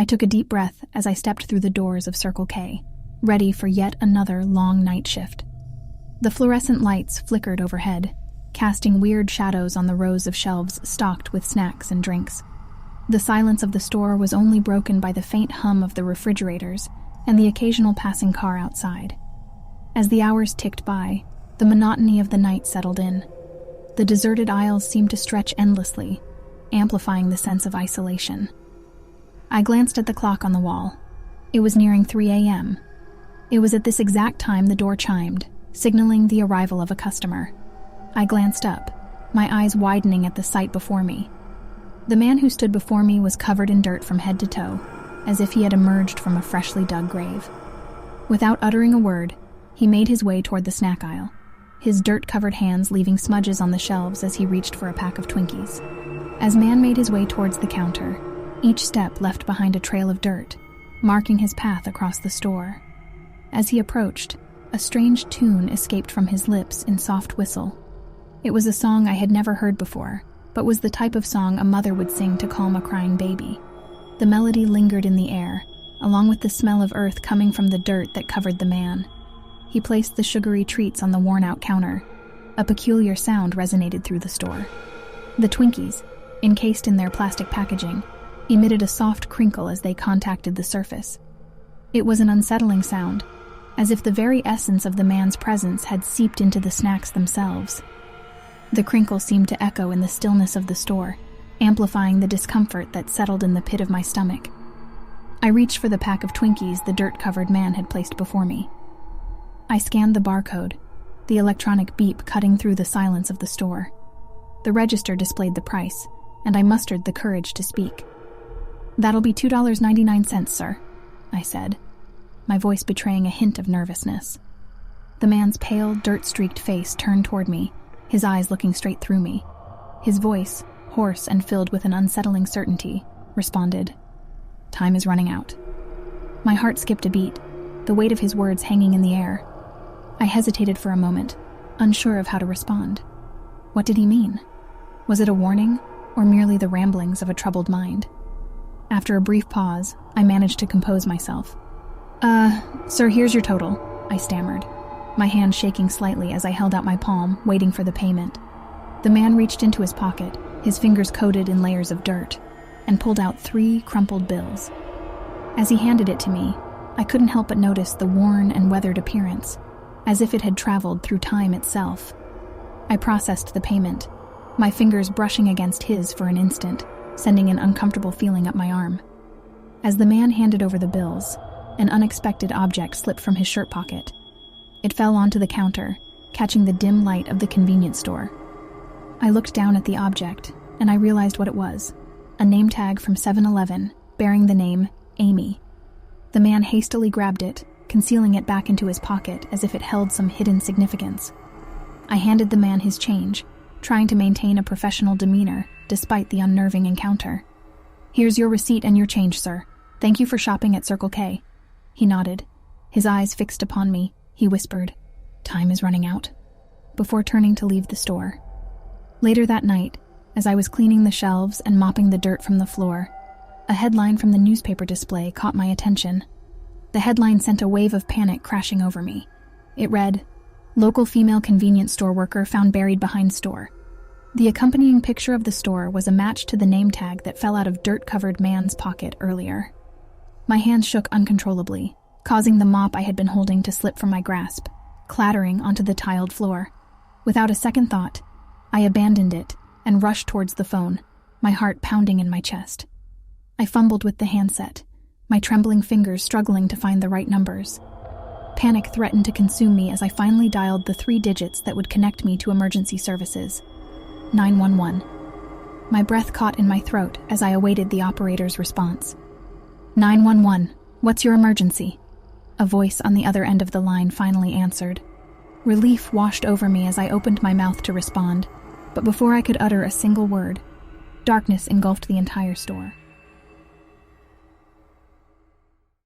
I took a deep breath as I stepped through the doors of Circle K, ready for yet another long night shift. The fluorescent lights flickered overhead, casting weird shadows on the rows of shelves stocked with snacks and drinks. The silence of the store was only broken by the faint hum of the refrigerators and the occasional passing car outside. As the hours ticked by, the monotony of the night settled in. The deserted aisles seemed to stretch endlessly, amplifying the sense of isolation. I glanced at the clock on the wall. It was nearing 3 a.m. It was at this exact time the door chimed, signaling the arrival of a customer. I glanced up, my eyes widening at the sight before me. The man who stood before me was covered in dirt from head to toe, as if he had emerged from a freshly dug grave. Without uttering a word, he made his way toward the snack aisle, his dirt-covered hands leaving smudges on the shelves as he reached for a pack of Twinkies. As man made his way towards the counter, each step left behind a trail of dirt, marking his path across the store. As he approached, a strange tune escaped from his lips in soft whistle. It was a song I had never heard before, but was the type of song a mother would sing to calm a crying baby. The melody lingered in the air, along with the smell of earth coming from the dirt that covered the man. He placed the sugary treats on the worn-out counter. A peculiar sound resonated through the store. The Twinkies, encased in their plastic packaging, emitted a soft crinkle as they contacted the surface. It was an unsettling sound, as if the very essence of the man's presence had seeped into the snacks themselves. The crinkle seemed to echo in the stillness of the store, amplifying the discomfort that settled in the pit of my stomach. I reached for the pack of Twinkies the dirt-covered man had placed before me. I scanned the barcode, the electronic beep cutting through the silence of the store. The register displayed the price, and I mustered the courage to speak. "That'll be $2.99, sir," I said, my voice betraying a hint of nervousness. The man's pale, dirt-streaked face turned toward me, his eyes looking straight through me. His voice, hoarse and filled with an unsettling certainty, responded, "Time is running out." My heart skipped a beat, the weight of his words hanging in the air. I hesitated for a moment, unsure of how to respond. What did he mean? Was it a warning, or merely the ramblings of a troubled mind? After a brief pause, I managed to compose myself. Sir, here's your total," I stammered, my hand shaking slightly as I held out my palm, waiting for the payment. The man reached into his pocket, his fingers coated in layers of dirt, and pulled out 3 crumpled bills. As he handed it to me, I couldn't help but notice the worn and weathered appearance, as if it had traveled through time itself. I processed the payment, my fingers brushing against his for an instant, sending an uncomfortable feeling up my arm. As the man handed over the bills, an unexpected object slipped from his shirt pocket. It fell onto the counter, catching the dim light of the convenience store. I looked down at the object, and I realized what it was: a name tag from 7-Eleven, bearing the name Amy. The man hastily grabbed it, concealing it back into his pocket as if it held some hidden significance. I handed the man his change, trying to maintain a professional demeanor despite the unnerving encounter. "Here's your receipt and your change, sir. Thank you for shopping at Circle K." He nodded. His eyes fixed upon me, he whispered, "Time is running out," before turning to leave the store. Later that night, as I was cleaning the shelves and mopping the dirt from the floor, a headline from the newspaper display caught my attention. The headline sent a wave of panic crashing over me. It read, "Local female convenience store worker found buried behind store." The accompanying picture of the store was a match to the name tag that fell out of dirt-covered man's pocket earlier. My hands shook uncontrollably, causing the mop I had been holding to slip from my grasp, clattering onto the tiled floor. Without a second thought, I abandoned it and rushed towards the phone, my heart pounding in my chest. I fumbled with the handset, my trembling fingers struggling to find the right numbers. Panic threatened to consume me as I finally dialed the 3 digits that would connect me to emergency services. 911. My breath caught in my throat as I awaited the operator's response. 911, what's your emergency? A voice on the other end of the line finally answered. Relief washed over me as I opened my mouth to respond, but before I could utter a single word, darkness engulfed the entire store.